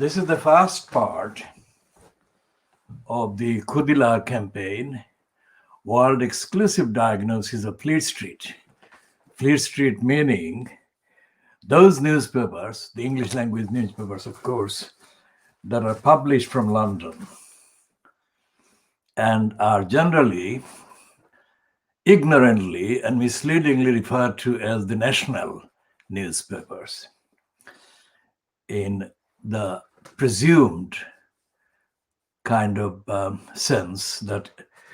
This is the first part of the KhoodeelaarTV campaign, World Exclusive Diagnosis of Fleet Street. Fleet Street meaning those newspapers, the English language newspapers, of course, that are published from London and are generally ignorantly and misleadingly referred to as the national newspapers in the presumed kind of sense that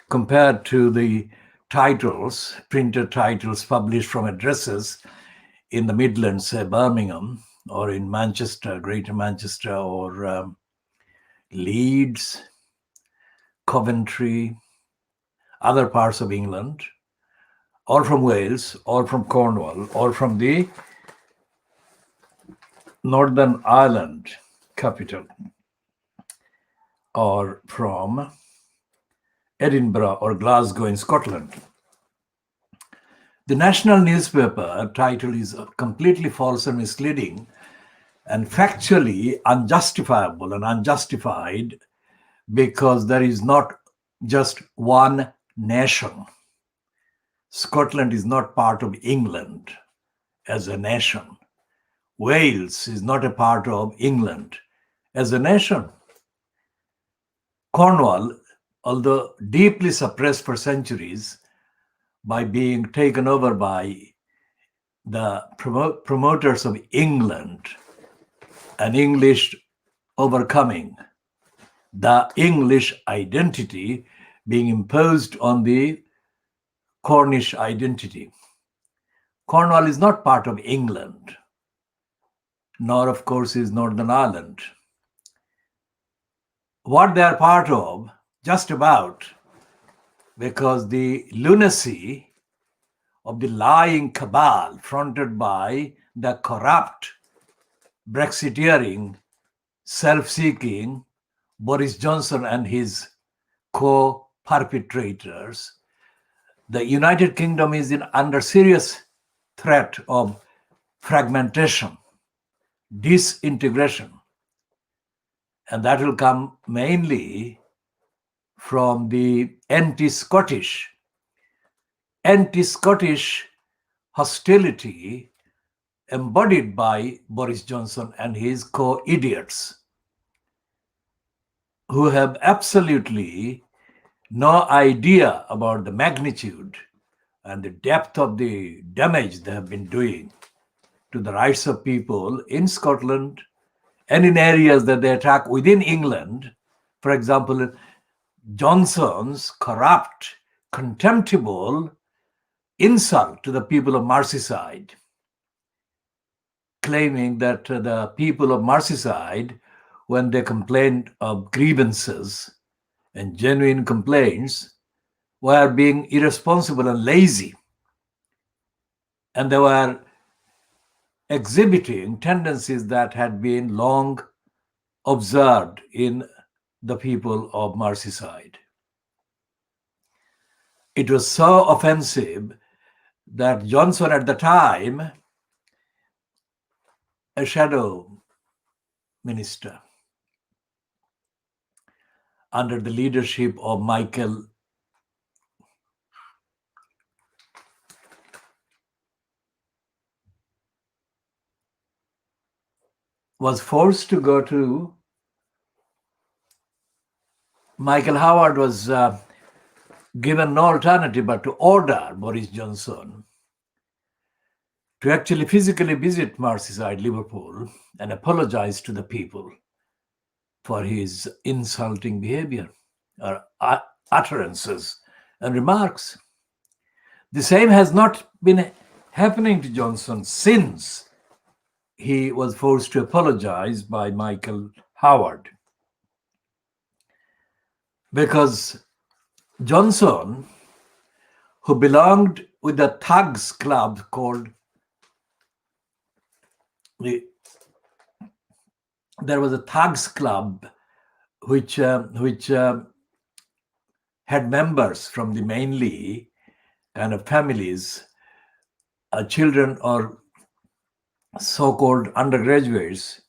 compared to the titles, printed titles published from addresses in the Midlands, say Birmingham, or in Manchester, Greater Manchester, or Leeds, Coventry, other parts of England, or from Wales, or from Cornwall, or from the Northern Ireland capital, or from Edinburgh or Glasgow in Scotland. The national newspaper title is completely false and misleading and factually unjustifiable and unjustified because there is not just one nation. Scotland is not part of England as a nation. Wales is not a part of England as a nation. Cornwall, although deeply suppressed for centuries by being taken over by the promoters of England and English overcoming the English identity being imposed on the Cornish identity. Cornwall is not part of England, nor of course is Northern Ireland. What they are part of, just about, because the lunacy of the lying cabal fronted by the corrupt, Brexiteering, self-seeking Boris Johnson and his co-perpetrators, the United Kingdom is under serious threat of fragmentation, disintegration. And that will come mainly from the anti-Scottish hostility embodied by Boris Johnson and his co-idiots, who have absolutely no idea about the magnitude and the depth of the damage they have been doing to the rights of people in Scotland and in areas that they attack within England. For example, Johnson's corrupt, contemptible insult to the people of Merseyside, claiming that the people of Merseyside, when they complained of grievances and genuine complaints, were being irresponsible and lazy. And they were exhibiting tendencies that had been long observed in the people of Merseyside. It was so offensive that Johnson at the time, a shadow minister under the leadership of Michael was forced to go to Michael Howard was given no alternative but to order Boris Johnson to actually physically visit Merseyside, Liverpool, and apologize to the people for his insulting behavior or utterances and remarks. The same has not been happening to Johnson since he was forced to apologize by Michael Howard. Because Johnson, who belonged with a thugs club called there was a thugs club which had members from the mainly kind of families, children or so-called undergraduates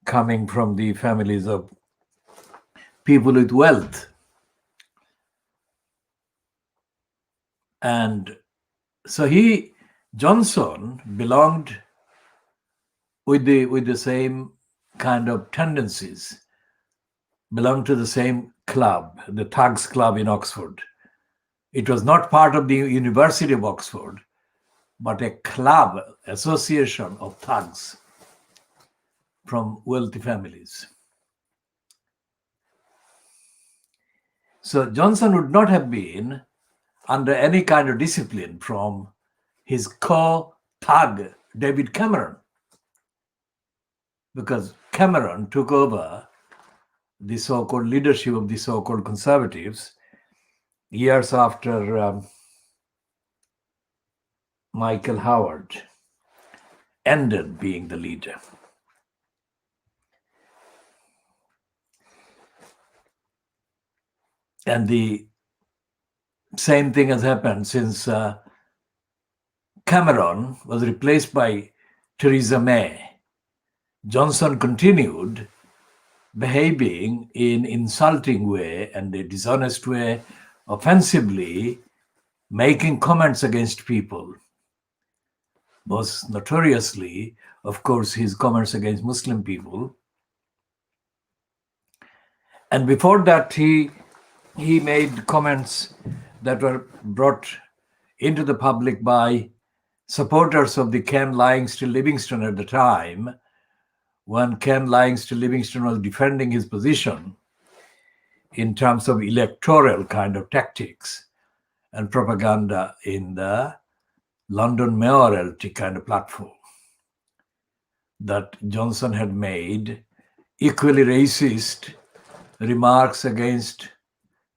coming from the families of people with wealth. And so Johnson belonged with the same kind of tendencies, belonged to the same club, the Thugs Club in Oxford. It was not part of the University of Oxford, but a club, association of thugs from wealthy families. So Johnson would not have been under any kind of discipline from his co-thug, David Cameron, because Cameron took over the so-called leadership of the so-called conservatives years after Michael Howard ended being the leader. And the same thing has happened since Cameron was replaced by Theresa May. Johnson continued behaving in insulting way and a dishonest way, offensively making comments against people. Most notoriously, of course, his comments against Muslim people. And before that, he made comments that were brought into the public by supporters of the Ken Livingston at the time, when Ken Livingston was defending his position in terms of electoral kind of tactics and propaganda in the London mayoralty kind of platform, that Johnson had made equally racist remarks against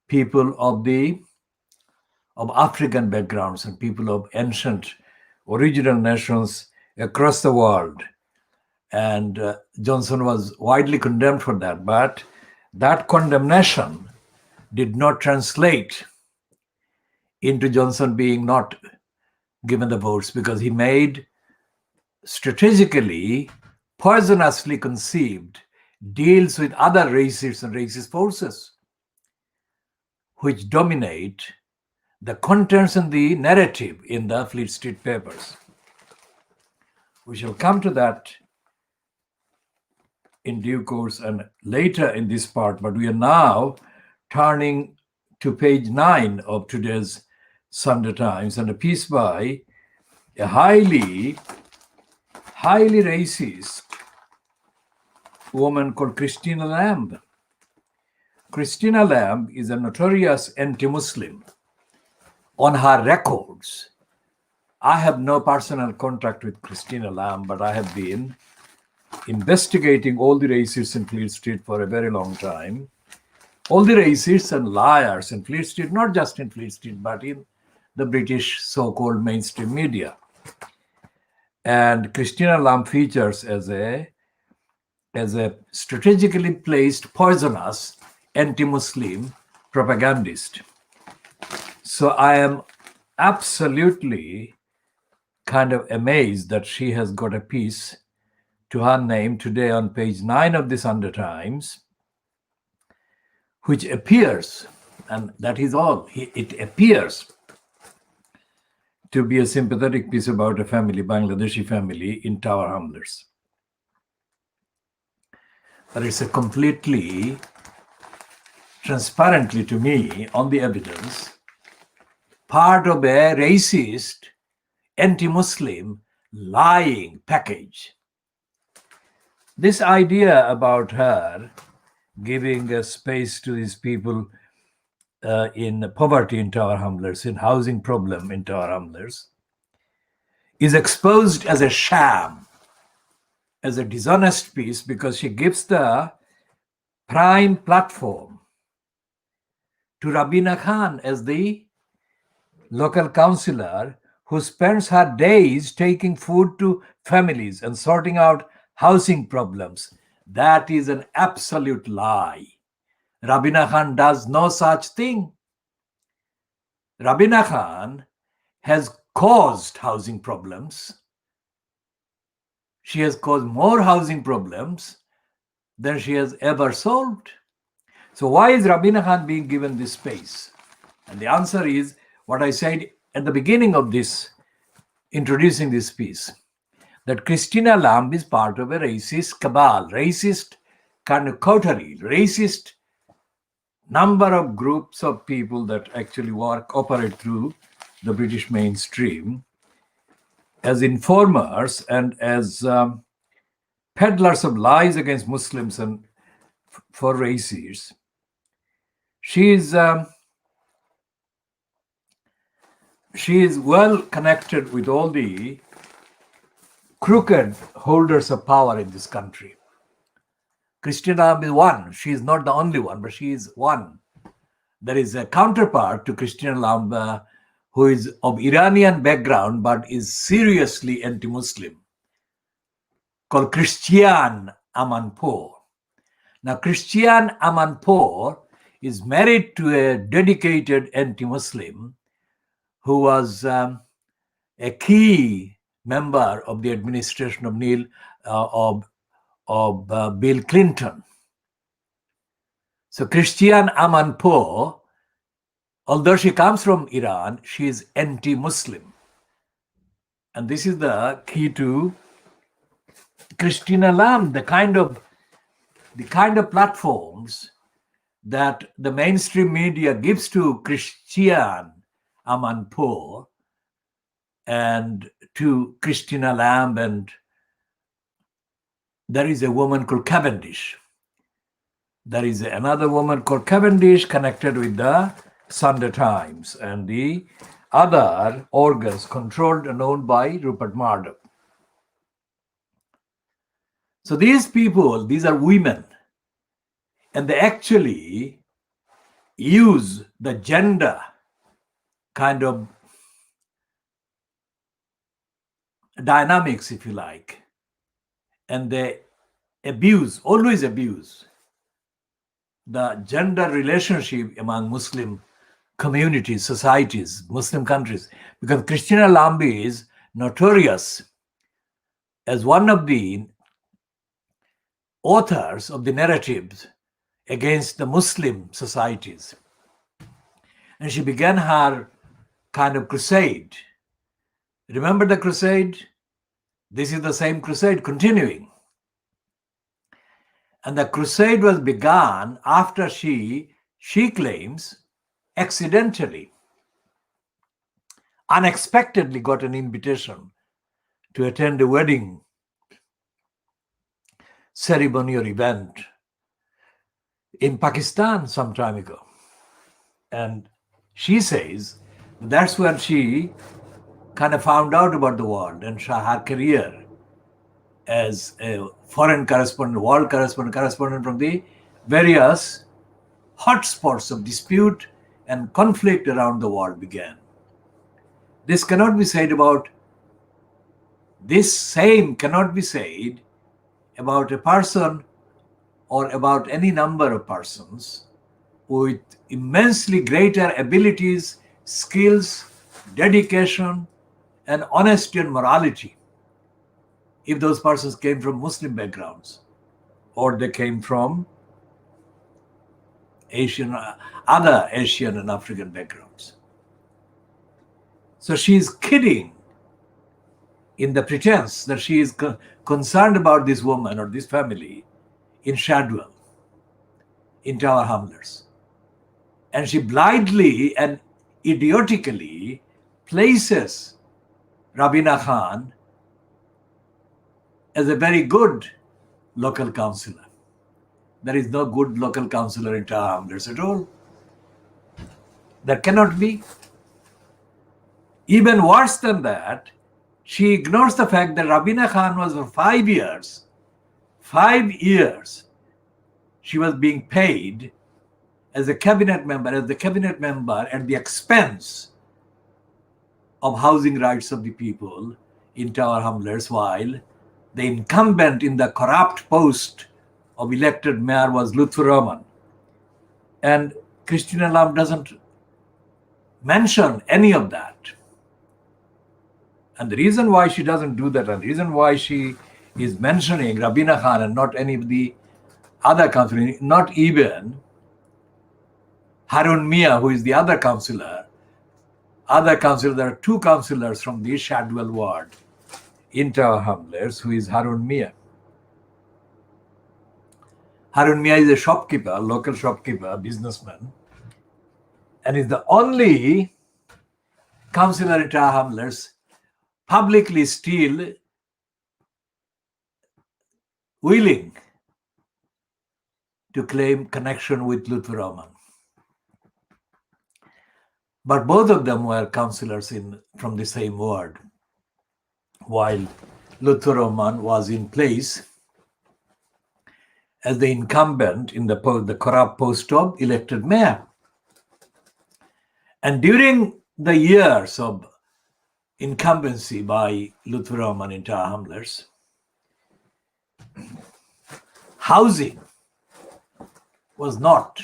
people of African backgrounds and people of ancient original nations across the world. And Johnson was widely condemned for that. But that condemnation did not translate into Johnson being not given the votes, because he made strategically, poisonously conceived deals with other racists and racist forces, which dominate the contents and the narrative in the Fleet Street Papers. We shall come to that in due course and later in this part, but we are now turning to page 9 of today's Sunday Times, and a piece by a highly racist woman called Christina Lamb. Christina Lamb is a notorious anti-Muslim. On her records, I have no personal contact with Christina Lamb, but I have been investigating all the racists in Fleet Street for a very long time. All the racists and liars in Fleet Street, not just in Fleet Street, but in the British so-called mainstream media. And Christina Lamb features as a strategically placed, poisonous, anti-Muslim propagandist. So I am absolutely kind of amazed that she has got a piece to her name today on page 9 of the Sunday Times, which appears, and that is all, it appears to be a sympathetic piece about a family, Bangladeshi family in Tower Hamlets. But it's a completely, transparently to me, on the evidence, part of a racist, anti-Muslim lying package. This idea about her giving a space to these people in poverty in Tower Hamlets, in housing problem in Tower Hamlets, is exposed as a sham, as a dishonest piece, because she gives the prime platform to Rabina Khan as the local councillor who spends her days taking food to families and sorting out housing problems. That is an absolute lie. Rabina Khan does no such thing. Rabina Khan has caused housing problems. She has caused more housing problems than she has ever solved. So why is Rabina Khan being given this space? And the answer is what I said at the beginning of this, introducing this piece, that Christina Lamb is part of a racist cabal, racist kind of coterie, racist number of groups of people that actually operate through the British mainstream as informers and as peddlers of lies against Muslims and for racists. She is well connected with all the crooked holders of power in this country. Christina Lamb is one. She is not the only one, but she is one. There is a counterpart to Christina Lamb who is of Iranian background but is seriously anti-Muslim, called Christiane Amanpour. Now, Christiane Amanpour is married to a dedicated anti-Muslim who was a key member of the administration of Bill Clinton. So Christiane Amanpour, although she comes from Iran, she is anti-Muslim. And this is the key to Christina Lamb, the kind of platforms that the mainstream media gives to Christiane Amanpour and to Christina Lamb, and there is a woman called Cavendish. There is another woman called Cavendish connected with the Sunday Times and the other organs controlled and owned by Rupert Murdoch. So these people, these are women, and they actually use the gender kind of dynamics, if you like, and they always abuse the gender relationship among Muslim communities, societies, Muslim countries, because Christina Lamb is notorious as one of the authors of the narratives against the Muslim societies. And she began her kind of crusade. Remember the crusade? This is the same crusade continuing. And the crusade was begun after she claims, accidentally, unexpectedly got an invitation to attend a wedding ceremony or event in Pakistan some time ago. And she says that's when she kind of found out about the world and her career as a foreign correspondent, world correspondent from the various hotspots of dispute and conflict around the world began. This cannot be said about, this same cannot be said about a person or about any number of persons with immensely greater abilities, skills, dedication, and honesty and morality, if those persons came from Muslim backgrounds or they came from other Asian and African backgrounds. So she is kidding in the pretense that she is concerned about this woman or this family in Shadwell, in Tower Hamlets. And she blindly and idiotically places Rabina Khan as a very good local councillor. There is no good local councillor in Tower Hamlets at all. That cannot be. Even worse than that, she ignores the fact that Rabina Khan was for 5 years, she was being paid as a cabinet member, at the expense of housing rights of the people in Tower Hamlets, while the incumbent in the corrupt post of elected mayor was Lutfur Rahman. And Christina Lamb doesn't mention any of that. And the reason why she doesn't do that, and the reason why she is mentioning Rabina Khan and not any of the other councillor, not even Harun Mia, who is the other councillor. There are two councillors from the Shadwell ward in Tower Hamlets, who is Harun Mia. Harun Mia is a shopkeeper, local shopkeeper, businessman, and is the only councillor in Tower Hamlets publicly still willing to claim connection with Lutfur Rahman. But both of them were councillors from the same ward, while Lutfur Rahman was in place as the incumbent in the corrupt post of elected mayor. And during the years of incumbency by Lutfur Rahman in Tower Hamlets, housing was not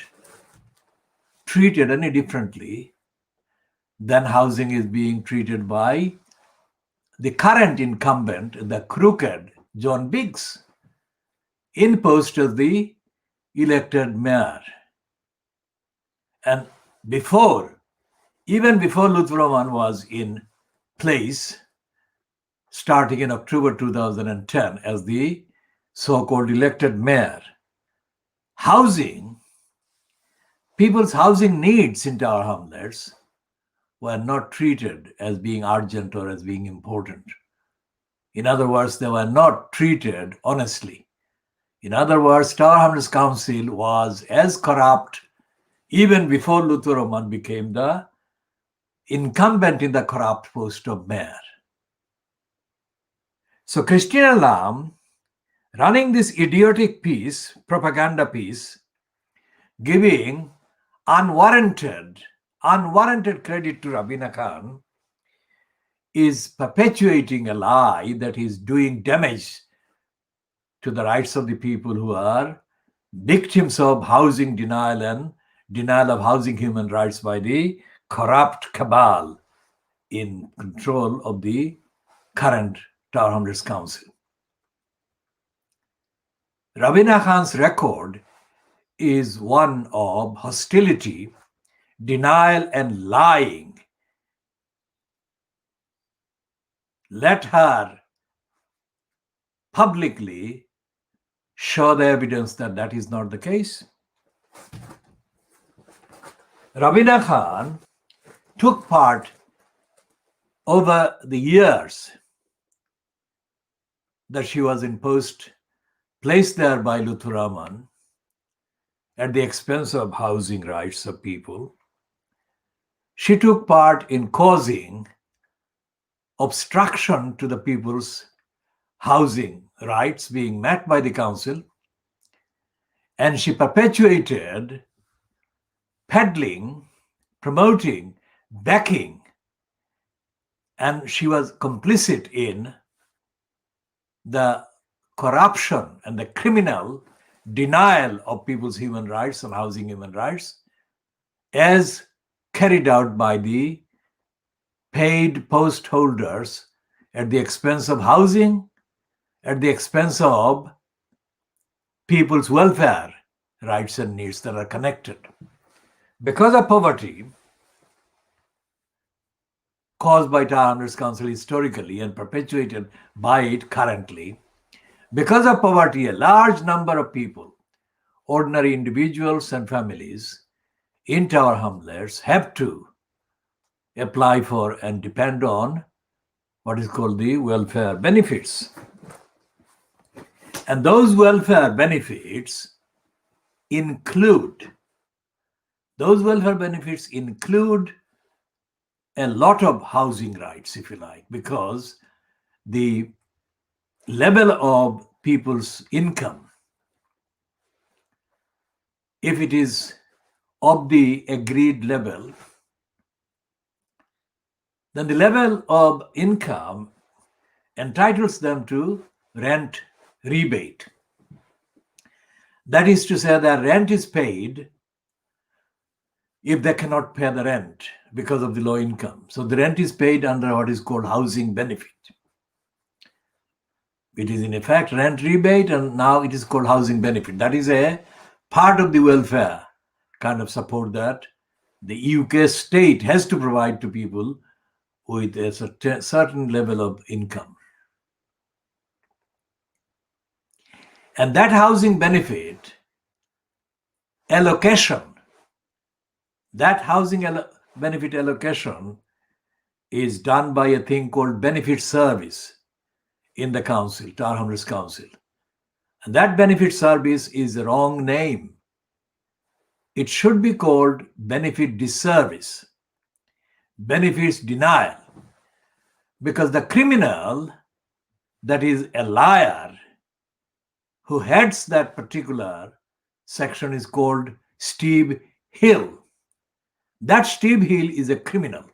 treated any differently than housing is being treated by the current incumbent, the crooked John Biggs, in post as the elected mayor. And even before Lutfur Rahman was in place, starting in October 2010 as the so-called elected mayor, people's housing needs in Tower Hamlets were not treated as being urgent or as being important. In other words, they were not treated honestly. In other words, Tower Hamlets Council was as corrupt even before Lutfur Rahman became the incumbent in the corrupt post of mayor. So Christina Lam, running this idiotic propaganda piece, giving unwarranted credit to Rabina Khan, is perpetuating a lie that is doing damage to the rights of the people who are victims of housing denial and denial of housing human rights by the corrupt cabal in control of the current Tower Hamlets Council. Rabina Khan's record is one of hostility, denial, and lying. Let her publicly show the evidence that that is not the case. Rabina Khan took part over the years that she was in post, placed there by Lutfur Rahman at the expense of housing rights of people. She took part in causing obstruction to the people's housing rights being met by the council, and she perpetuated peddling, promoting, backing, and she was complicit in the corruption and the criminal denial of people's human rights and housing human rights as carried out by the paid post holders at the expense of housing, at the expense of people's welfare rights and needs that are connected. Because of poverty caused by Tower Hamlets Council historically and perpetuated by it currently, because of poverty, a large number of people, ordinary individuals and families in Tower Hamlets, have to apply for and depend on what is called the welfare benefits. And those welfare benefits include a lot of housing rights, if you like, because the level of people's income, if it is of the agreed level, then the level of income entitles them to rent rebate. That is to say, their rent is paid if they cannot pay the rent because of the low income. So the rent is paid under what is called housing benefit. It is in effect rent rebate, and now it is called housing benefit. That is a part of the welfare kind of support that the UK state has to provide to people with a certain level of income. And that housing benefit allocation, benefit allocation is done by a thing called benefit service in the council, Tower Hamlets Council. And that benefit service is the wrong name. It should be called benefit disservice, benefits denial, because the criminal, that is a liar, who heads that particular section is called Steve Hill. That Steve Hill is a criminal.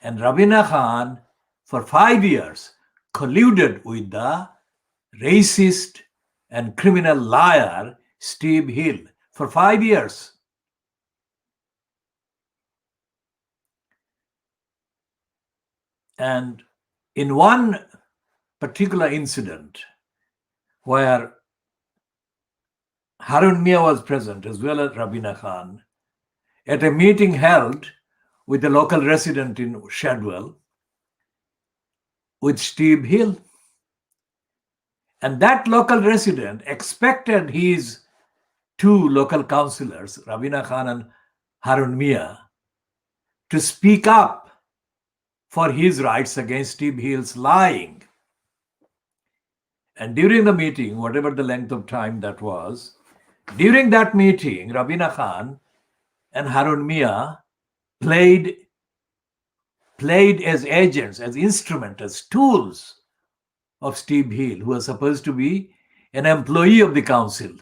And Rabina Khan, for 5 years, colluded with the racist and criminal liar Steve Hill for 5 years. And in one particular incident where Harun Mia was present as well as Rabina Khan, at a meeting held with a local resident in Shadwell with Steve Hill. And that local resident expected his two local councillors, Rabina Khan and Harun Mia, to speak up for his rights against Steve Hill's lying. And during the meeting, whatever the length of time that was, during that meeting, Rabina Khan and Harun Mia played as agents, as instruments, as tools of Steve Hill, who was supposed to be an employee of the council.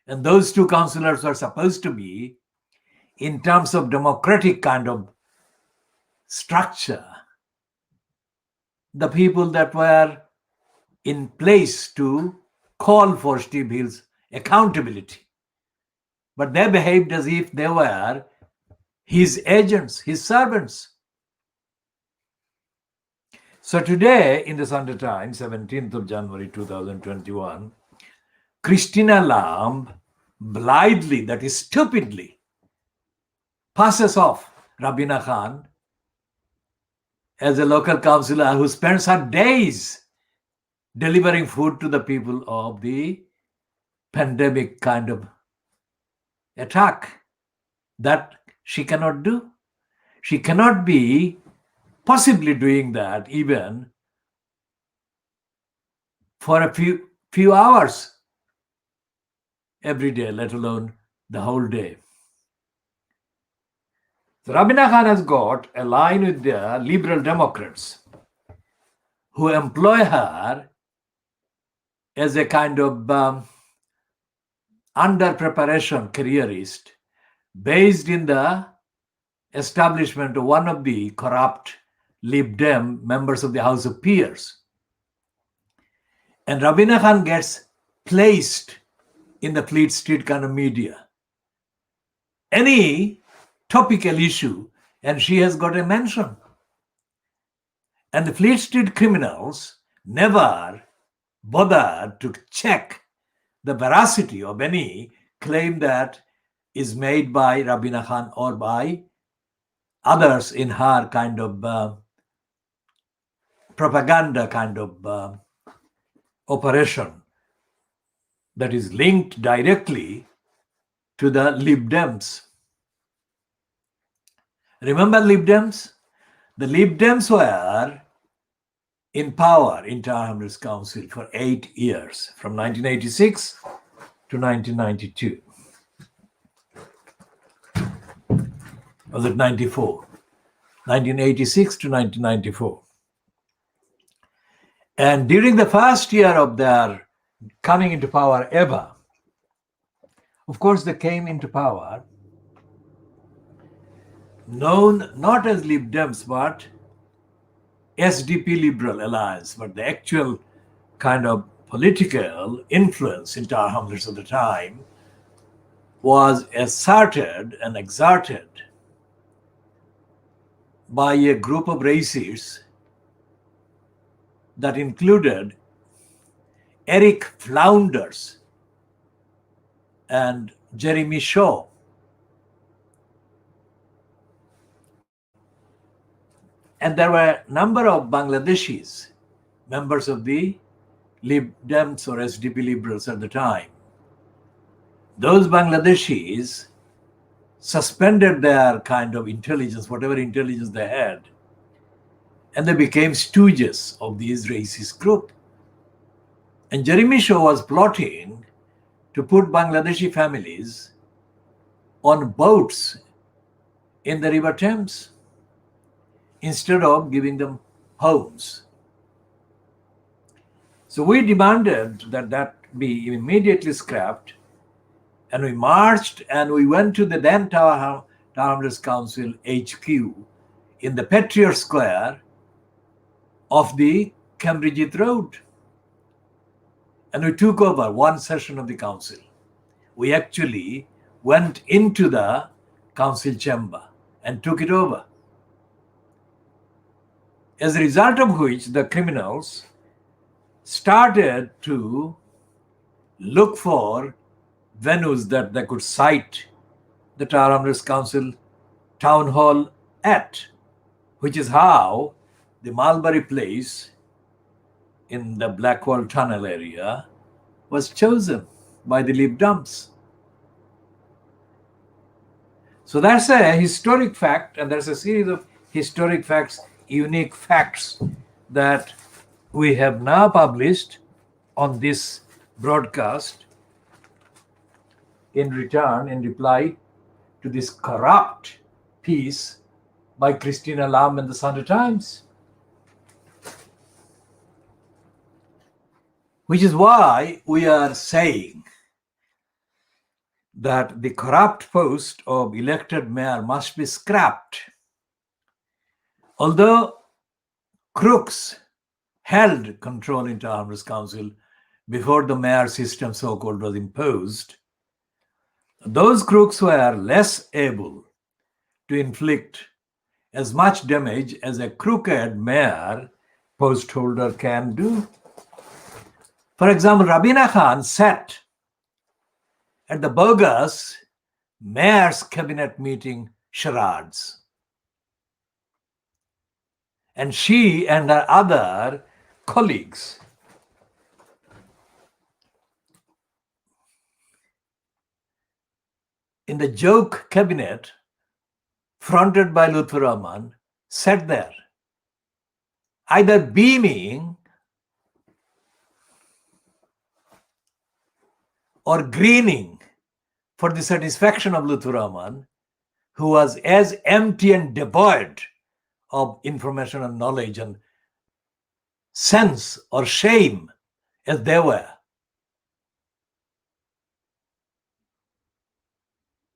And those two councillors were supposed to be, in terms of democratic kind of structure, the people that were in place to call for Steve Hill's accountability. But they behaved as if they were his agents, his servants. So today, in the Sunday Times, 17th of January 2021, Christina Lamb blithely, that is stupidly, passes off Rabina Khan as a local councillor who spends her days delivering food to the people of the pandemic kind of attack. That she cannot do. She cannot be possibly doing that even for a few hours every day, let alone the whole day. So Rabina Khan has got a line with the Liberal Democrats who employ her as a kind of under preparation careerist based in the establishment of one of the corrupt Lib Dem members of the House of Peers. And Rabina Khan gets placed in the Fleet Street kind of media. Any topical issue, and she has got a mention. And the Fleet Street criminals never bothered to check the veracity of any claim that is made by Rabina Khan or by others in her kind of propaganda kind of operation that is linked directly to the Lib Dems. Remember Lib Dems? The Lib Dems were in power in Tower Hamlets Council for 8 years, from 1986 to 1992. Was it 94? 1986 to 1994. And during the first year of their coming into power ever, of course, they came into power known not as Lib Dems, but SDP Liberal Alliance, but the actual kind of political influence in Tower Hamlets at the time was asserted and exerted by a group of racists that included Eric Flounders and Jeremy Shaw. And there were a number of Bangladeshis, members of the Lib Dems or SDP liberals at the time. Those Bangladeshis suspended their kind of intelligence, whatever intelligence they had, and they became stooges of this racist group. And Jeremy Shaw was plotting to put Bangladeshi families on boats in the River Thames instead of giving them homes. So we demanded that that be immediately scrapped, and we marched and we went to the then Tower Hamlets Council HQ in the Patriot Square of the Cambridge Road. And we took over one session of the council. We actually went into the council chamber and took it over. As a result of which, the criminals started to look for venues that they could cite the Tower Hamlets Council town hall at, which is how the Mulberry Place in the Blackwall Tunnel area was chosen by the Lib Dems. So that's a historic fact, and there's a series of historic facts, unique facts that we have now published on this broadcast in reply to this corrupt piece by Christina Lamb in the Sunday Times. Which is why we are saying that the corrupt post of elected mayor must be scrapped. Although crooks held control in Tower Hamlets Council before the mayor system so-called was imposed, those crooks were less able to inflict as much damage as a crooked mayor post holder can do. For example, Rabina Khan sat at the bogus mayor's cabinet meeting charades. And she and her other colleagues in the joke cabinet fronted by Lutfur Rahman sat there, either beaming or grinning for the satisfaction of Lutfur Rahman, who was as empty and devoid of information and knowledge and sense or shame as they were.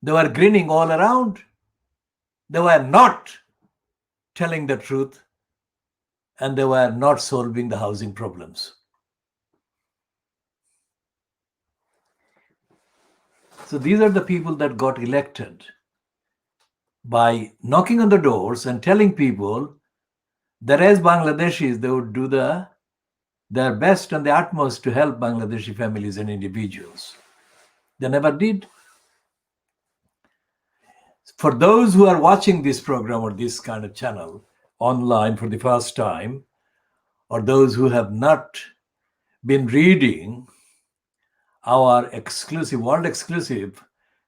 They were grinning all around. They were not telling the truth, and they were not solving the housing problems. So these are the people that got elected by knocking on the doors and telling people that as Bangladeshis, they would do their best and the utmost to help Bangladeshi families and individuals. They never did. For those who are watching this program or this kind of channel online for the first time, or those who have not been reading our exclusive, world exclusive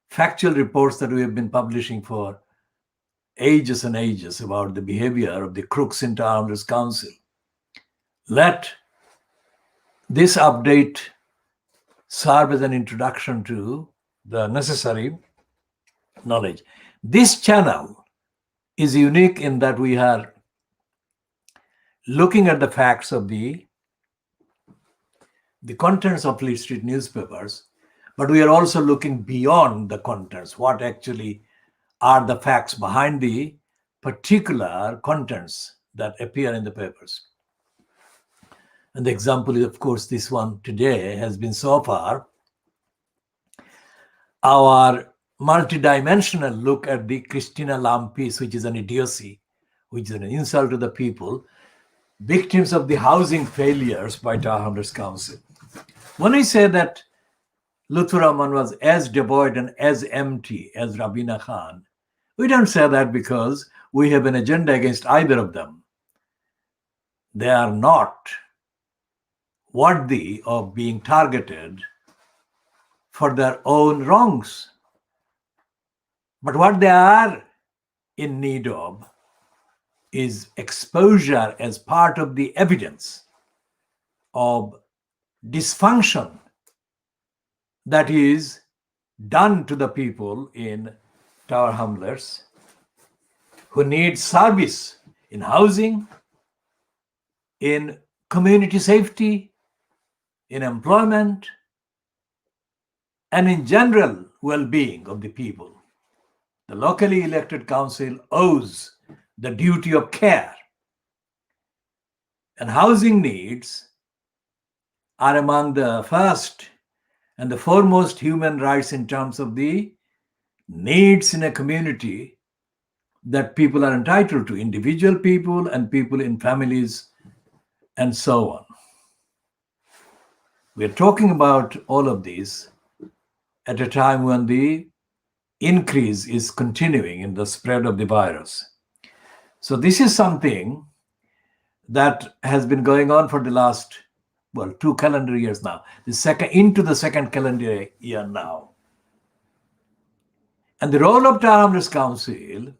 factual reports that we have been publishing for ages and ages about the behavior of the crooks in Tower Hamlets Council, let this update serve as an introduction to the necessary knowledge. This channel is unique in that we are looking at the facts of the contents of Fleet Street newspapers, but we are also looking beyond the contents, what actually are the facts behind the particular contents that appear in the papers. And the example is, of course, this one today has been so far our multidimensional look at the Christina Lamb piece, which is an idiocy, which is an insult to the people, victims of the housing failures by Tower Hamlets Council. When we say that Lutfur Rahman was as devoid and as empty as Rabina Khan, we don't say that because we have an agenda against either of them. They are not worthy of being targeted for their own wrongs. But what they are in need of is exposure as part of the evidence of dysfunction that is done to the people in Tower Hamlets who need service in housing, in community safety, in employment, and in general well-being of the people. The locally elected council owes the duty of care. And housing needs are among the first and the foremost human rights in terms of the needs in a community that people are entitled to, individual people and people in families and so on. We're talking about all of these at a time when the increase is continuing in the spread of the virus. So this is something that has been going on for the last, 2 calendar years now, into the second calendar year now. And the role of Tower Hamlets Council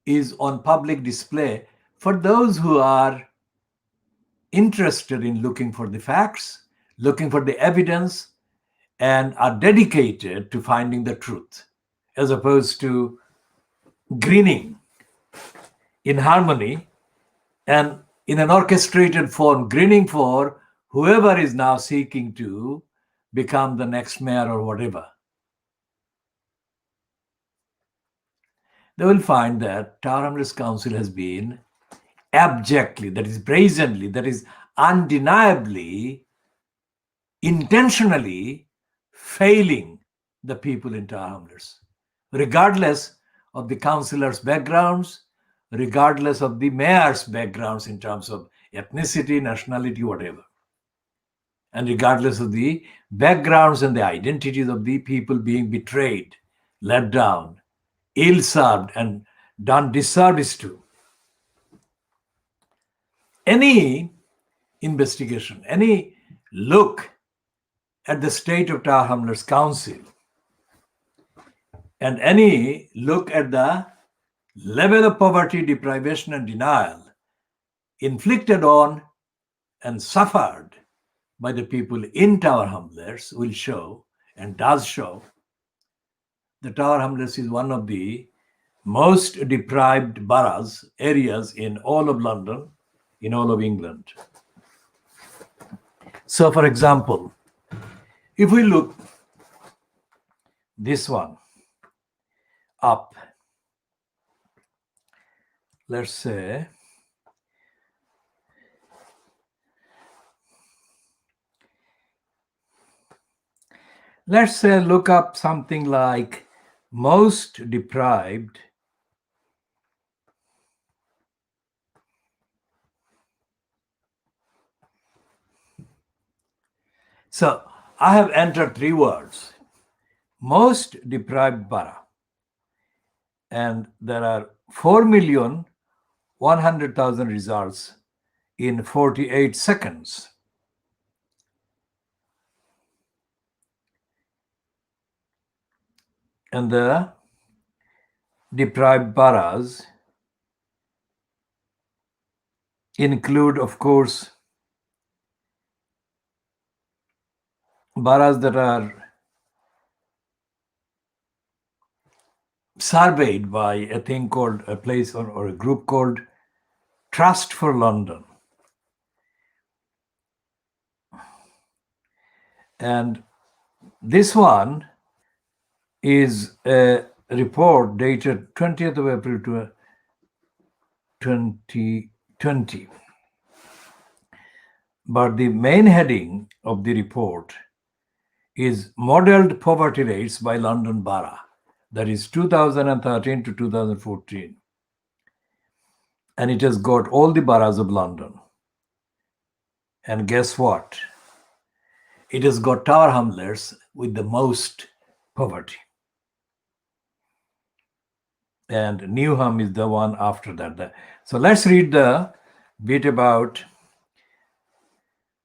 is on public display for those who are interested in looking for the facts, looking for the evidence, and are dedicated to finding the truth, as opposed to grinning in harmony and in an orchestrated form, grinning for whoever is now seeking to become the next mayor or whatever. They will find that Tower Hamlets Council has been abjectly, that is brazenly, that is undeniably, intentionally failing the people in Tower Hamlets, regardless of the councillors' backgrounds, regardless of the mayor's backgrounds in terms of ethnicity, nationality, whatever, and regardless of the backgrounds and the identities of the people being betrayed, let down, ill-served, and done disservice to. Any investigation, any look at the state of Tower Hamlets Council, and any look at the level of poverty, deprivation, and denial inflicted on and suffered by the people in Tower Hamlets will show, and does show, that Tower Hamlets is one of the most deprived boroughs, areas in all of London, in all of England. So, for example, if we look this one up, let's say, look up something like most deprived So I have entered 3 words: most deprived borough, and there are 4,100,000 results in 48 seconds. And the deprived boroughs include, of course, boroughs that are surveyed by a thing called a place or a group called Trust for London. And this one is a report dated 20th of April 2020. But the main heading of the report is Modeled Poverty Rates by London Borough. That is 2013 to 2014. and it has got all the boroughs of London. And guess what? It has got Tower Hamlets with the most poverty. And Newham is the one after that. So let's read the bit about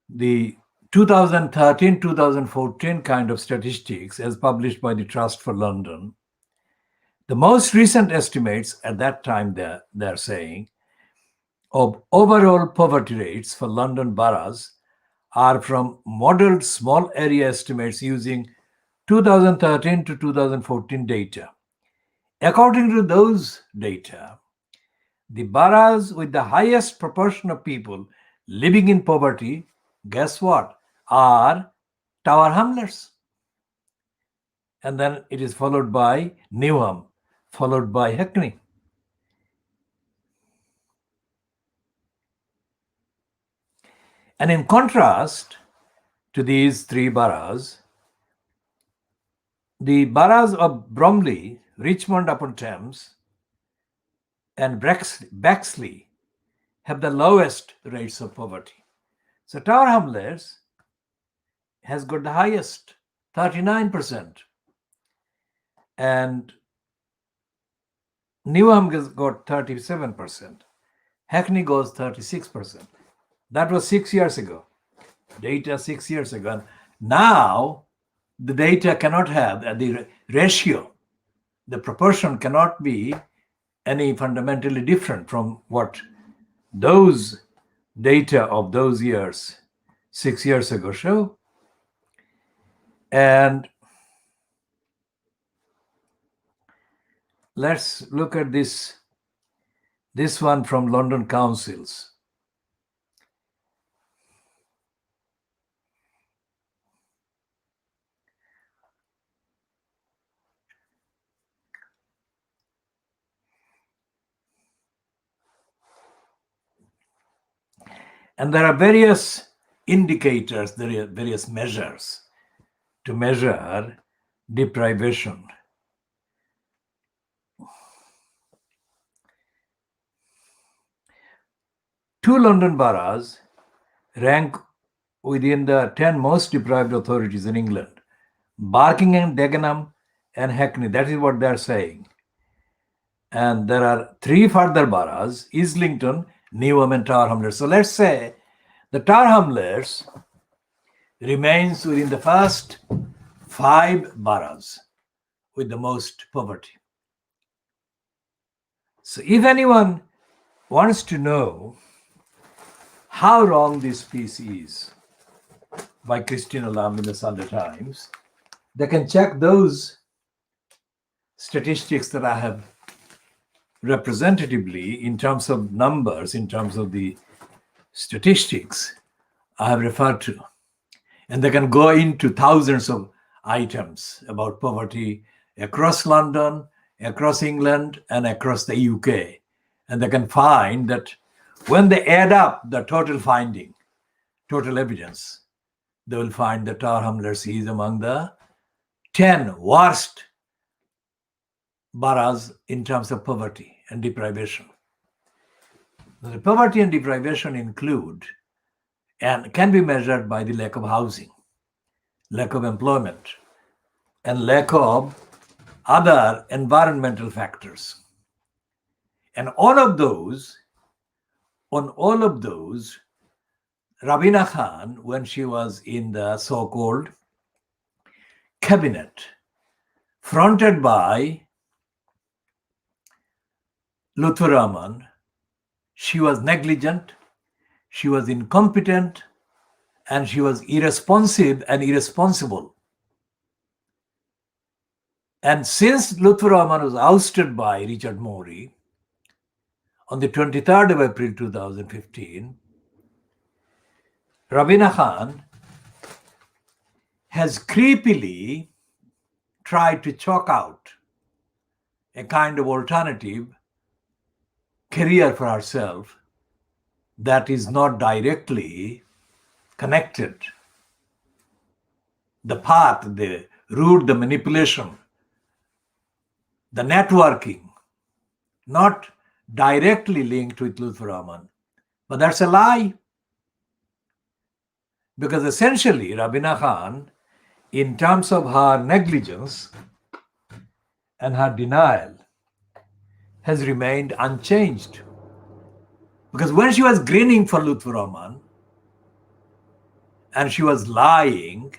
the 2013-2014 kind of statistics as published by the Trust for London. The most recent estimates at that time, they're saying, of overall poverty rates for London boroughs are from modeled small area estimates using 2013 to 2014 data. According to those data, the boroughs with the highest proportion of people living in poverty, guess what, are Tower Hamlets. And then it is followed by Newham, followed by Hackney. And in contrast to these three boroughs, the boroughs of Bromley, Richmond upon Thames, and Bexley have the lowest rates of poverty. So Tower Hamlets has got the highest, 39%. And Newham has got 37%. Hackney goes 36%. That was 6 years ago. Data 6 years ago. And now the data cannot have the ratio, the proportion cannot be any fundamentally different from what those data of those years, 6 years ago, show. And let's look at this one from London councils. And there are various indicators, there are various measures to measure deprivation. Two London boroughs rank within the 10 most deprived authorities in England: Barking, Dagenham, and Hackney. That is what they're saying. And there are three further boroughs: Islington, Newham, and Tower Hamlets. So let's say the Tower Hamlets remains within the first 5 boroughs with the most poverty. So if anyone wants to know how wrong this piece is by Christina Lamb in the Sunday Times, they can check those statistics that I have representatively, in terms of numbers, in terms of the statistics I have referred to. And they can go into thousands of items about poverty across London, across England, and across the UK. And they can find that when they add up the total finding, total evidence, they will find that Tower Hamlets is among the 10 worst boroughs in terms of poverty and deprivation. The poverty and deprivation include and can be measured by the lack of housing, lack of employment, and lack of other environmental factors. And on all of those, Rabina Khan, when she was in the so-called cabinet, fronted by Lutfur Rahman, she was negligent, she was incompetent, and she was irresponsive and irresponsible. And since Lutfur Rahman was ousted by Richard Morey on the 23rd of April 2015, Rabina Khan has creepily tried to chalk out a kind of alternative career for herself that is not directly connected. The path, the route, the manipulation, the networking, not directly linked with Lutfur Rahman. But that's a lie. Because essentially, Rabina Khan, in terms of her negligence and her denial, has remained unchanged. Because when she was grinning for Lutfur Rahman and she was lying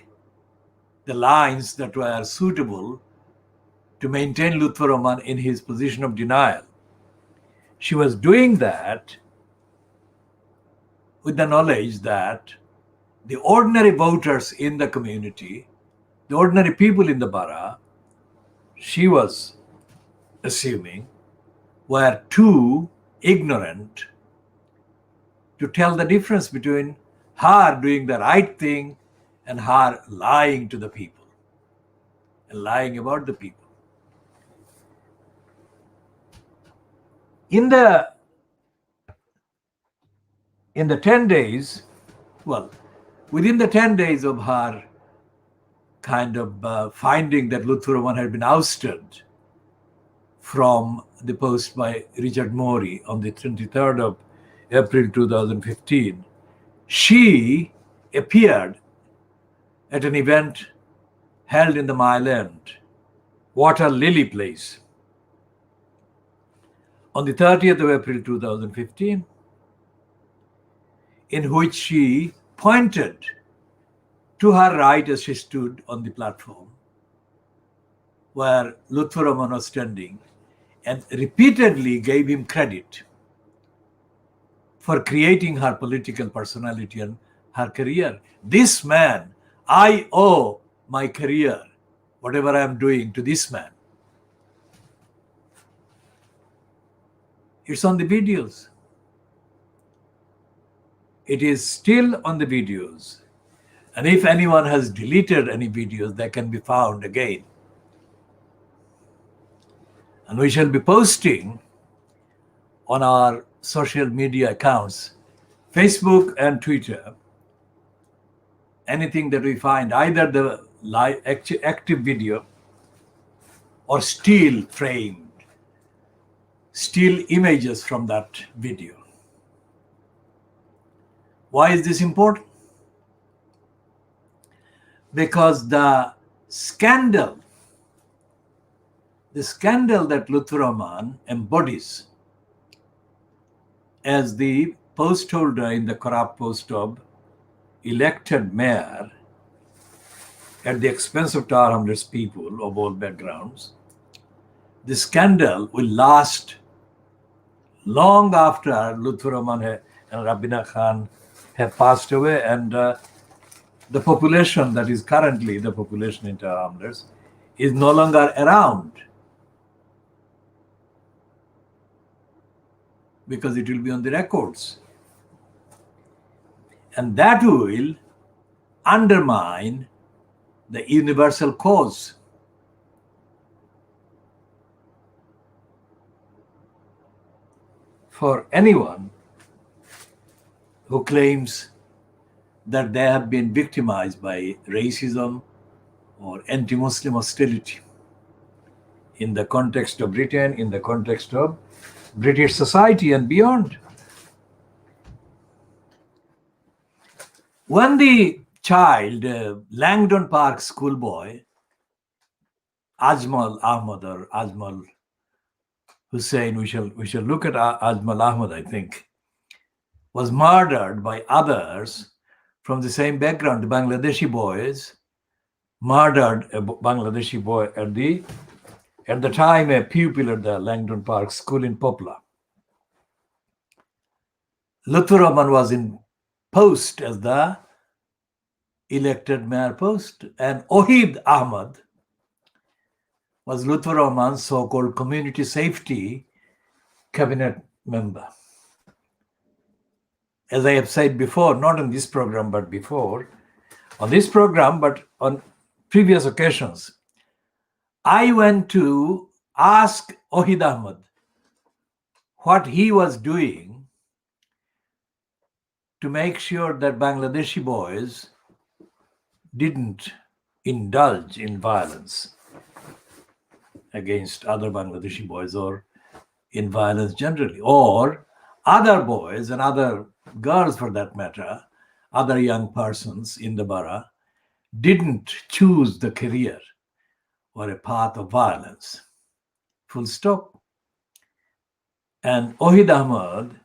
the lines that were suitable to maintain Lutfur Rahman in his position of denial, she was doing that with the knowledge that the ordinary voters in the community, the ordinary people in the borough, she was assuming, were too ignorant to tell the difference between her doing the right thing and her lying to the people and lying about the people. In the 10 days, well, within the 10 days of her kind of finding that Lutfur Rahman had been ousted from the post by Richard Morey on the 23rd of April 2015, she appeared at an event held in the Mile End Water Lily Place on the 30th of April 2015, in which she pointed to her right as she stood on the platform where Lutfur Rahman was standing, and repeatedly gave him credit for creating her political personality and her career. This man, I owe my career, whatever I am doing, to this man. It's on the videos. It is still on the videos. And if anyone has deleted any videos, they can be found again. And we shall be posting on our social media accounts, Facebook and Twitter, anything that we find, either the live active video or still framed, still images from that video. Why is this important? Because the scandal that Lutfur Rahman embodies as the post holder in the corrupt post of elected mayor at the expense of Tar Hamlet's people of all backgrounds, the scandal will last long after Lutfur Rahman and Rabina Khan have passed away, and the population that is currently the population in Tar Hamlets is no longer around, because it will be on the records. And that will undermine the universal cause. For anyone who claims that they have been victimized by racism or anti-Muslim hostility in the context of Britain, in the context of British society and beyond. When the child, Langdon Park schoolboy, Ajmal Ahmad or Ajmal Hussain, we shall look at Ajmal Ahmad, I think, was murdered by others from the same background, the Bangladeshi boys murdered a Bangladeshi boy at the time a pupil at the Langdon Park School in Poplar. Lutfur Rahman was in post as the elected mayor post, and Ohid Ahmad was Lutfur Rahman's so-called community safety cabinet member. As I have said before, not on this program, but before, on this program, but on previous occasions, I went to ask Ohid Ahmad what he was doing to make sure that Bangladeshi boys didn't indulge in violence against other Bangladeshi boys or in violence generally, or other boys and other girls for that matter, other young persons in the borough didn't choose the career or a path of violence. Full stop. And Ohid Ahmed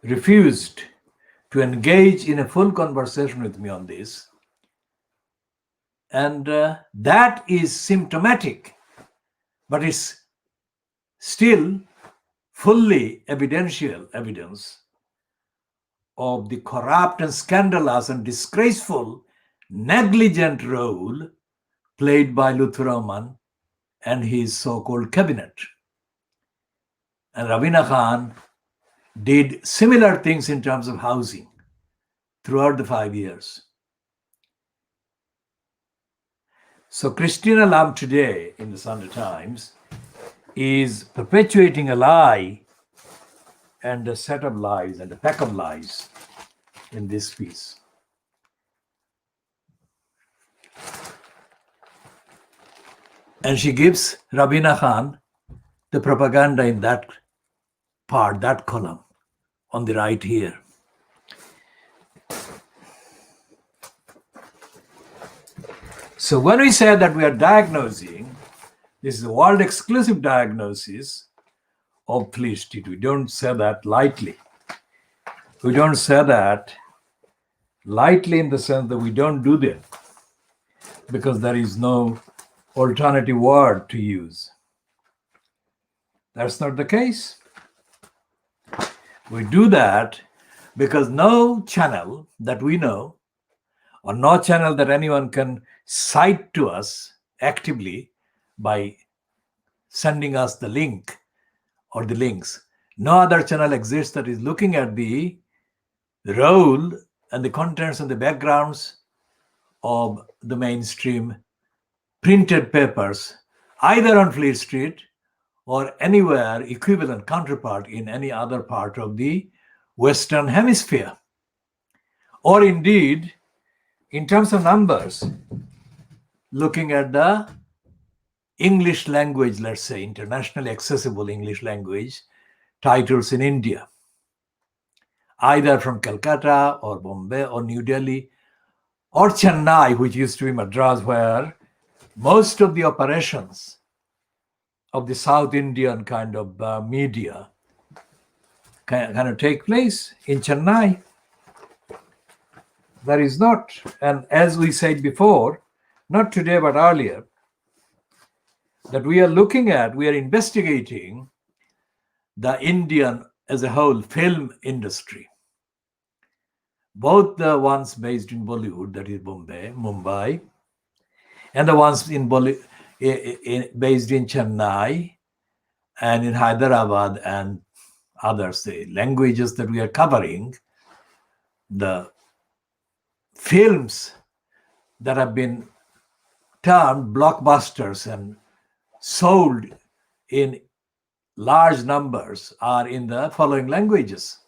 refused to engage in a full conversation with me on this. And that is symptomatic, but it's still fully evidential evidence of the corrupt and scandalous and disgraceful, negligent role played by Lutfur Rahman and his so-called cabinet. And Rabina Khan did similar things in terms of housing throughout the 5 years. So Christina Lam today in the Sunday Times is perpetuating a lie and a set of lies and a pack of lies in this piece. And she gives Rabina Khan the propaganda in that part, that column on the right here. So when we say that we are diagnosing, this is a world exclusive diagnosis of police state. We don't say that lightly. We don't say that lightly in the sense that we don't do that because there is no alternative word to use. That's not the case. We do that because no channel that we know, or no channel that anyone can cite to us actively by sending us the link or the links, no other channel exists that is looking at the role and the contents and the backgrounds of the mainstream printed papers, either on Fleet Street or anywhere equivalent counterpart in any other part of the Western Hemisphere. Or indeed, in terms of numbers, looking at the English language, let's say internationally accessible English language titles in India, either from Calcutta or Bombay or New Delhi or Chennai, which used to be Madras, where most of the operations of the South Indian kind of media kind of take place in Chennai. There is not. And as we said before, not today but earlier, that we are investigating the Indian as a whole film industry. Both the ones based in Bollywood, that is Bombay, Mumbai, and the ones in based in Chennai and in Hyderabad and others, the languages that we are covering, the films that have been termed blockbusters and sold in large numbers are in the following languages: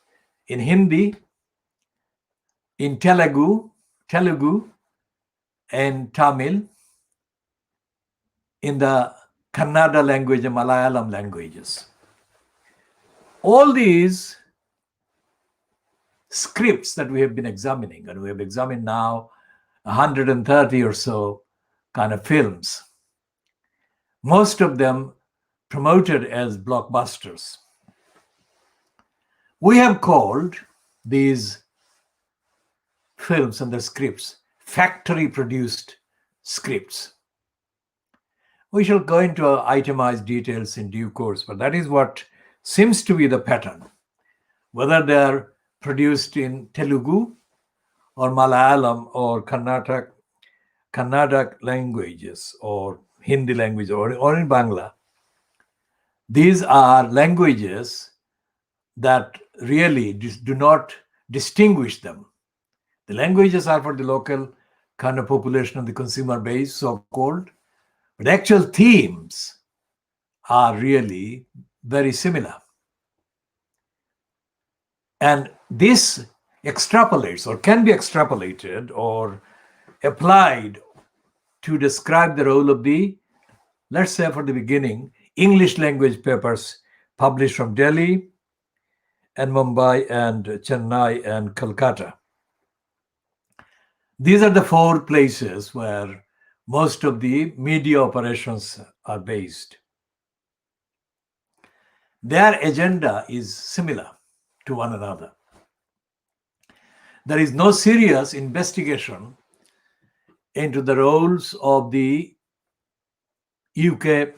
in Hindi, in Telugu, and Tamil, in the Kannada language and Malayalam languages. All these scripts that we have been examining, and we have examined now 130 or so kind of films, most of them promoted as blockbusters. We have called these films and the scripts factory produced scripts. We shall go into itemized details in due course, but that is what seems to be the pattern. Whether they are produced in Telugu or Malayalam or Kannada languages or Hindi language or in Bangla, these are languages that really do not distinguish them. The languages are for the local kind of population of the consumer base, so-called, but actual themes are really very similar. And this extrapolates or can be extrapolated or applied to describe the role of the, let's say for the beginning, English language papers published from Delhi and Mumbai and Chennai and Calcutta. These are the 4 places where most of the media operations are based. Their agenda is similar to one another. There is no serious investigation into the roles of the UK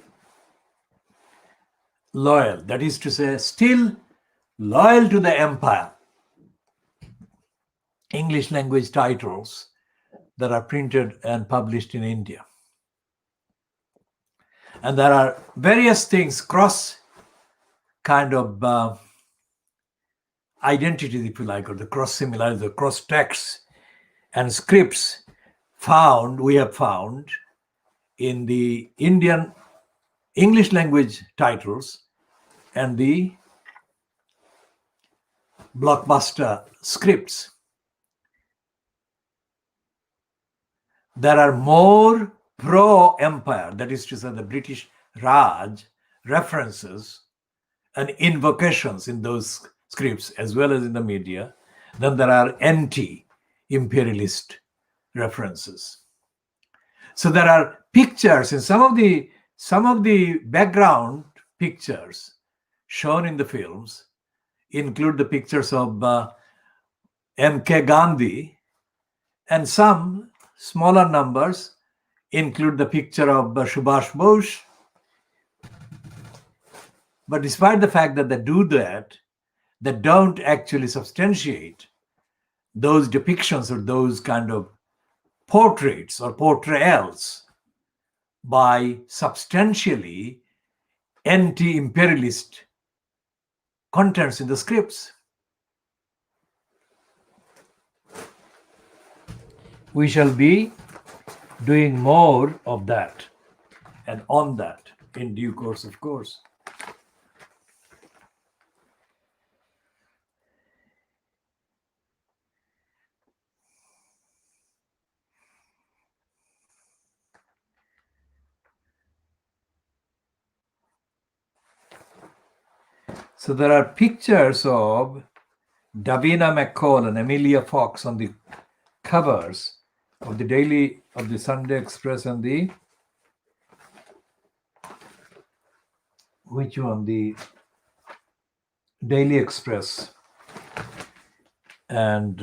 loyal, that is to say, still loyal to the empire, English language titles that are printed and published in India. And there are various things, cross kind of identities, if you like, or the cross similarities, the cross texts and scripts we have found in the Indian English language titles and the blockbuster scripts. There are more pro-empire, that is to say the British Raj, references and invocations in those scripts as well as in the media than there are anti-imperialist references. So there are pictures in some of the background pictures shown in the films include the pictures of M.K. Gandhi, and some smaller numbers include the picture of Subhash Bose. But despite the fact that they do that, they don't actually substantiate those depictions or those kind of portraits or portrayals by substantially anti-imperialist contents in the scripts. We shall be doing more of that and on that in due course, of course. So there are pictures of Davina McCall and Amelia Fox on the covers of the Sunday Express and the Daily Express. And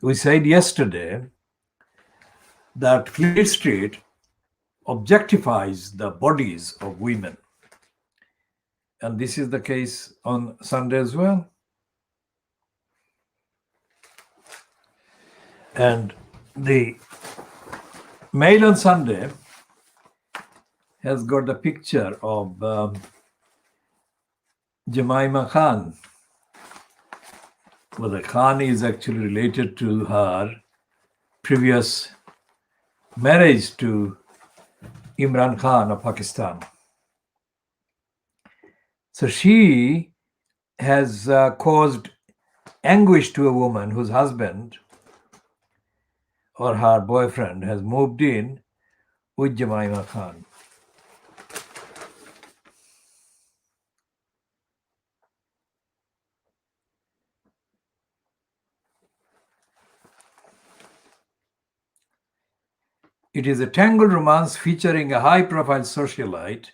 we said yesterday that Fleet Street objectifies the bodies of women. And this is the case on Sunday as well. And the Mail on Sunday has got the picture of Jemima Khan. Well, the Khan is actually related to her previous marriage to Imran Khan of Pakistan. So she has caused anguish to a woman whose husband or her boyfriend has moved in with Jemima Khan. It is a tangled romance featuring a high-profile socialite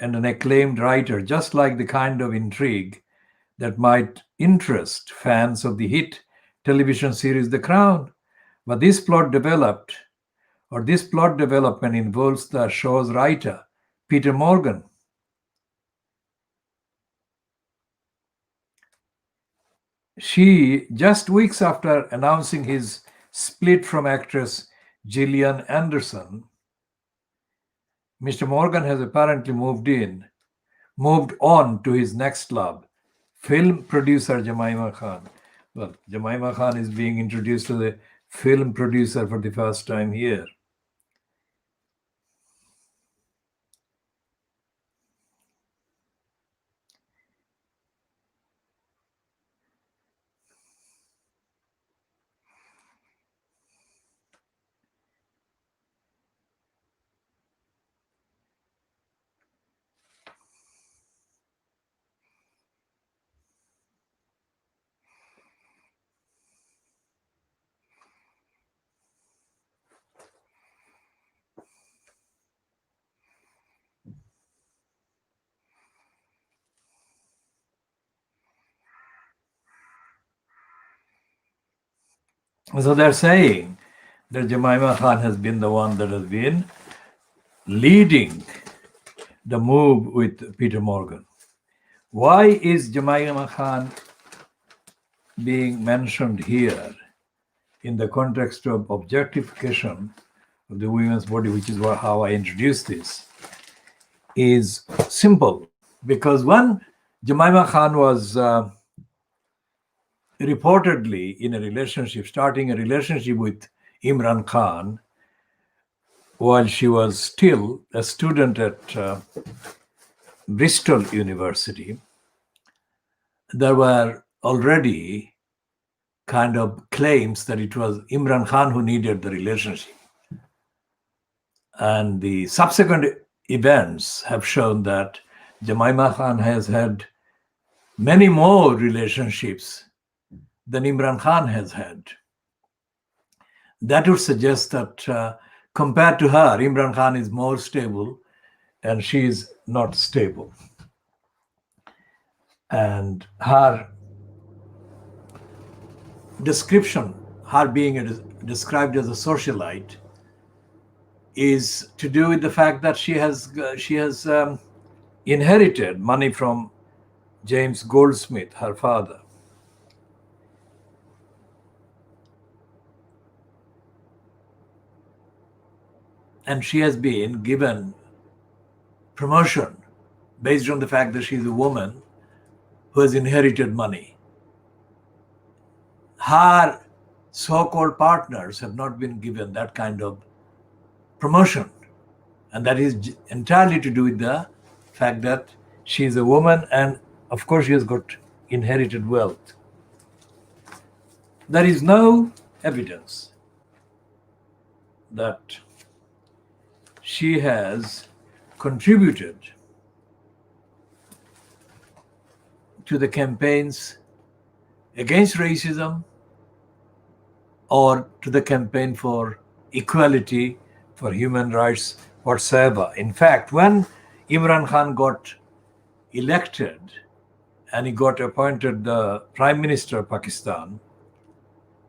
and an acclaimed writer, just like the kind of intrigue that might interest fans of the hit television series The Crown. But this plot development involves the show's writer, Peter Morgan. She, just weeks after announcing his split from actress Gillian Anderson, Mr. Morgan has apparently moved on to his next love, film producer Jemima Khan. Well, Jemima Khan is being introduced to the film producer for the first time here. So they're saying that Jemima Khan has been the one that has been leading the move with Peter Morgan. Why is Jemima Khan being mentioned here in the context of objectification of the women's body, which is how I introduced this, is simple. Because when Jemima Khan was reportedly in a relationship, starting a relationship with Imran Khan, while she was still a student at Bristol University, there were already kind of claims that it was Imran Khan who needed the relationship. And the subsequent events have shown that Jemima Khan has had many more relationships than Imran Khan has had. That would suggest that compared to her, Imran Khan is more stable and she is not stable. And her description, her being described as a socialite, is to do with the fact that she has inherited money from James Goldsmith, her father. And she has been given promotion based on the fact that she's a woman who has inherited money. Her so-called partners have not been given that kind of promotion. And that is entirely to do with the fact that she is a woman and of course she has got inherited wealth. There is no evidence that she has contributed to the campaigns against racism or to the campaign for equality, for human rights, whatsoever. In fact, when Imran Khan got elected and he got appointed the Prime Minister of Pakistan,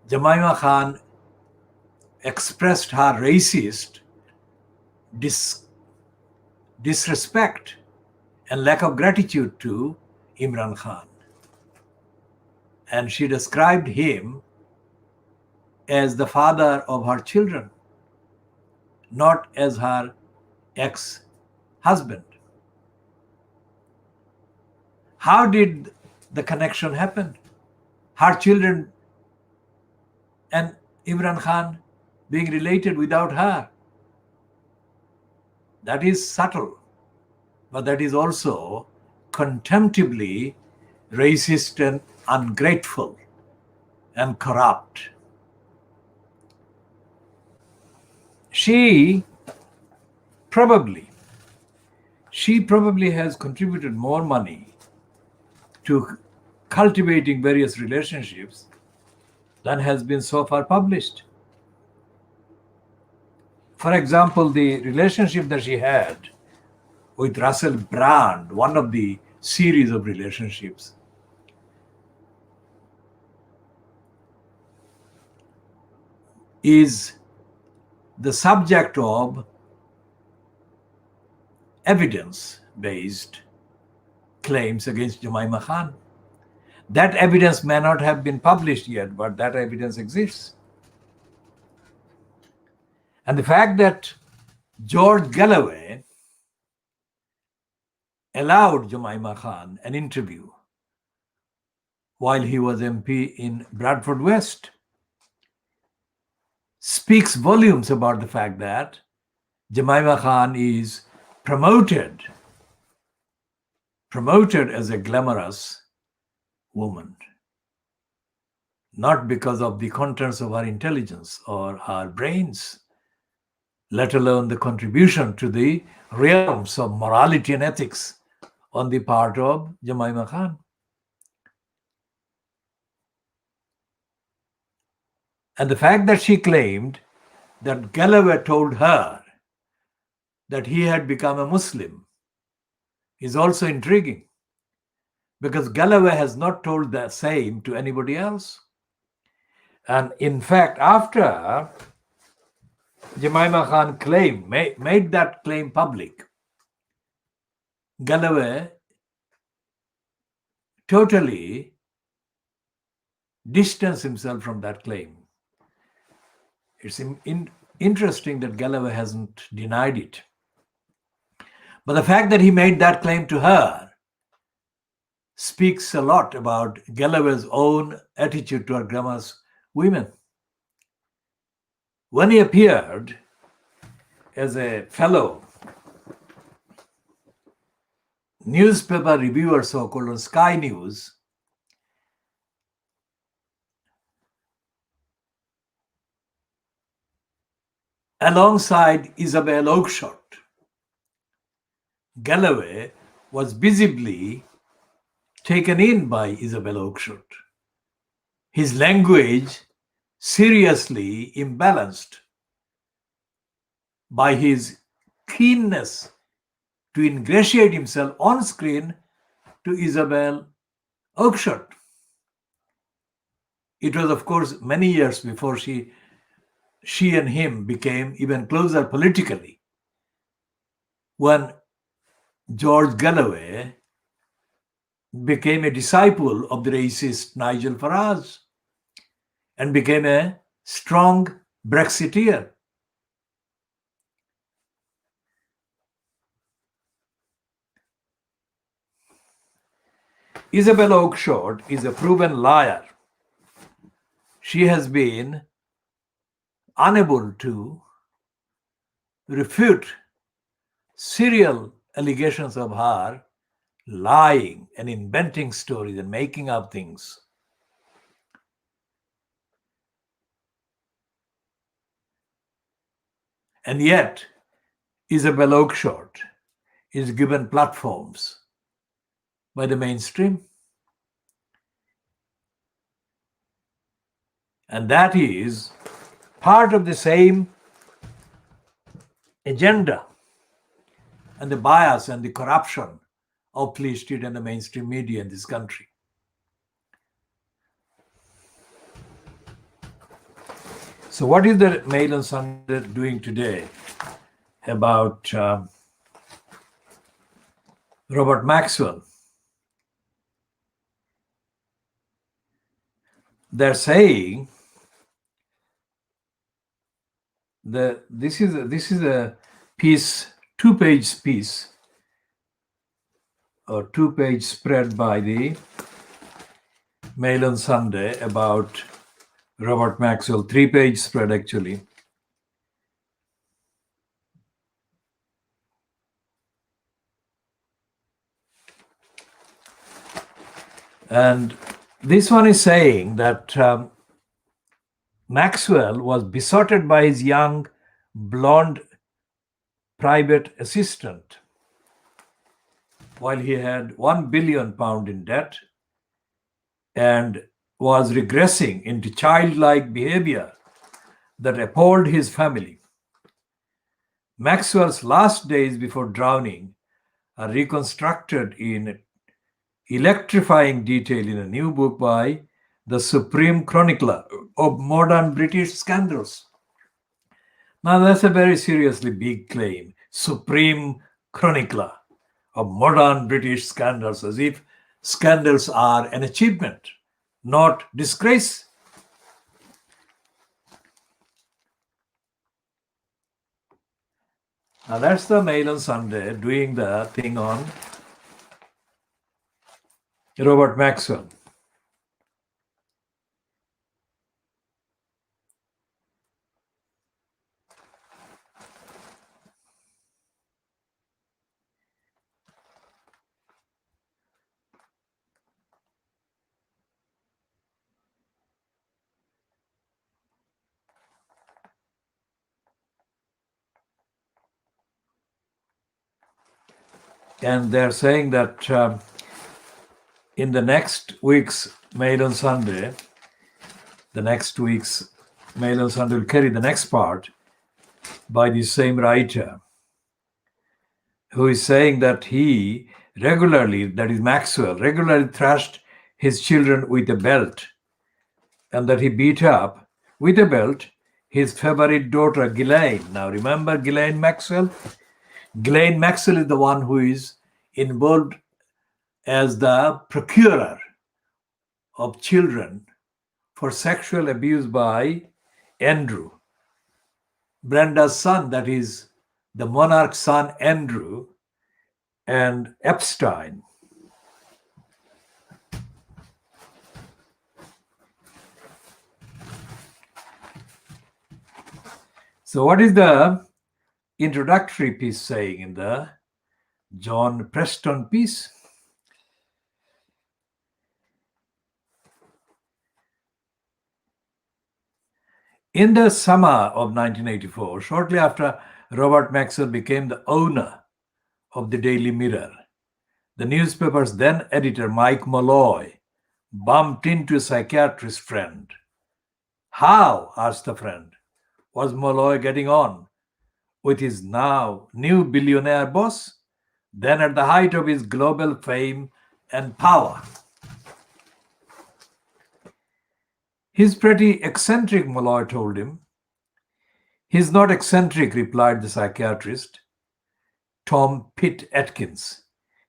Jemima Khan expressed her racist disrespect and lack of gratitude to Imran Khan. And she described him as the father of her children, not as her ex-husband. How did the connection happen? Her children and Imran Khan being related without her. That is subtle, but that is also contemptibly racist and ungrateful and corrupt. She probably has contributed more money to cultivating various relationships than has been so far published. For example, the relationship that she had with Russell Brand, one of the series of relationships, is the subject of evidence-based claims against Jemima Khan. That evidence may not have been published yet, but that evidence exists. And the fact that George Galloway allowed Jemima Khan an interview while he was MP in Bradford West speaks volumes about the fact that Jemima Khan is promoted as a glamorous woman, not because of the contents of her intelligence or her brains, let alone the contribution to the realms of morality and ethics on the part of Jemima Khan. And the fact that she claimed that Galloway told her that he had become a Muslim is also intriguing, because Galloway has not told the same to anybody else. And in fact, after Jemima Khan made that claim public, Galloway totally distanced himself from that claim. It's interesting that Galloway hasn't denied it. But the fact that he made that claim to her speaks a lot about Galloway's own attitude toward Grandma's women. When he appeared as a fellow newspaper reviewer, so-called, on Sky News, alongside Isabel Oakeshott, Galloway was visibly taken in by Isabel Oakeshott. His language seriously imbalanced by his keenness to ingratiate himself on screen to Isabel Oakeshott. It was, of course, many years before she and him became even closer politically, when George Galloway became a disciple of the racist Nigel Farage and became a strong Brexiteer. Isabel Oakeshott is a proven liar. She has been unable to refute serial allegations of her lying and inventing stories and making up things. And yet, Isabel Oakeshott is given platforms by the mainstream. And that is part of the same agenda and the bias and the corruption of Fleet Street and the mainstream media in this country. So what is the Mail on Sunday doing today about Robert Maxwell? They're saying that this is a piece, two-page piece, or two-page spread by the Mail on Sunday about Robert Maxwell, three-page spread actually. And this one is saying that Maxwell was besotted by his young, blonde private assistant while he had £1 billion in debt and was regressing into childlike behavior that appalled his family. Maxwell's last days before drowning are reconstructed in electrifying detail in a new book by the Supreme Chronicler of Modern British Scandals. Now that's a very seriously big claim. Supreme Chronicler of Modern British Scandals, as if scandals are an achievement, not disgrace. Now that's the Mail on Sunday doing the thing on Robert Maxwell. And they're saying that in the next week's Mail on Sunday, will carry the next part by the same writer, who is saying that he regularly, that is Maxwell, regularly thrashed his children with a belt and that he beat up with a belt his favorite daughter, Ghislaine. Now, remember Ghislaine Maxwell? Ghislaine Maxwell is the one who is involved as the procurer of children for sexual abuse by Andrew, Brenda's son, that is the monarch's son Andrew, and Epstein. So what is the introductory piece saying in the John Preston piece? In the summer of 1984, shortly after Robert Maxwell became the owner of the Daily Mirror, the newspaper's then editor, Mike Malloy, bumped into a psychiatrist friend. How, asked the friend, was Malloy getting on with his now new billionaire boss, then at the height of his global fame and power? He's pretty eccentric, Malloy told him. He's not eccentric, replied the psychiatrist, Tom Pitt Atkins.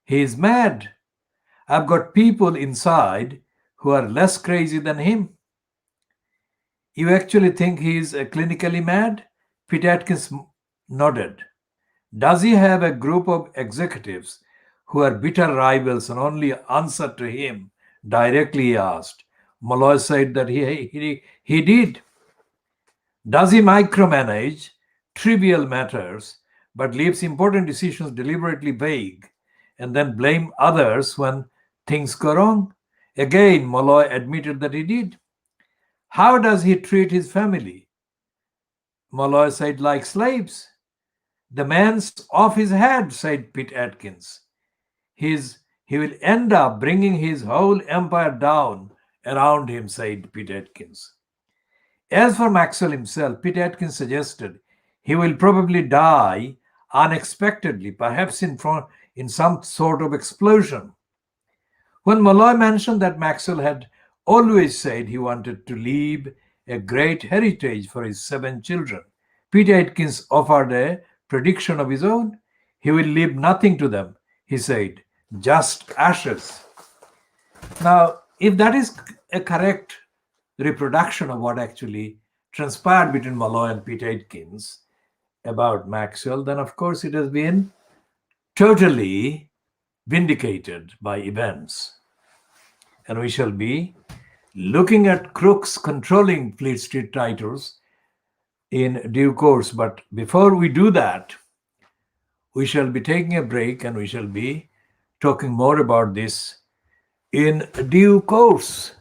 He's mad. I've got people inside who are less crazy than him. You actually think he's clinically mad? Pitt Atkins nodded. Does he have a group of executives who are bitter rivals and only answer to him directly, he asked. Malloy said that he did. Does he micromanage trivial matters but leaves important decisions deliberately vague and then blame others when things go wrong? Again, Malloy admitted that he did. How does he treat his family? Malloy said, like slaves. The man's off his head, said Pitt Atkins. He will end up bringing his whole empire down around him, said Pitt Atkins. As for Maxwell himself, Pitt Atkins suggested he will probably die unexpectedly, perhaps in some sort of explosion. When Malloy mentioned that Maxwell had always said he wanted to leave a great heritage for his 7 children, Pitt Atkins offered a prediction of his own. He will leave nothing to them, he said, just ashes. Now, if that is a correct reproduction of what actually transpired between Malloy and Pitt Atkins about Maxwell, then of course it has been totally vindicated by events. And we shall be looking at crooks controlling Fleet Street titles in due course. But before we do that, we shall be taking a break and we shall be talking more about this in due course.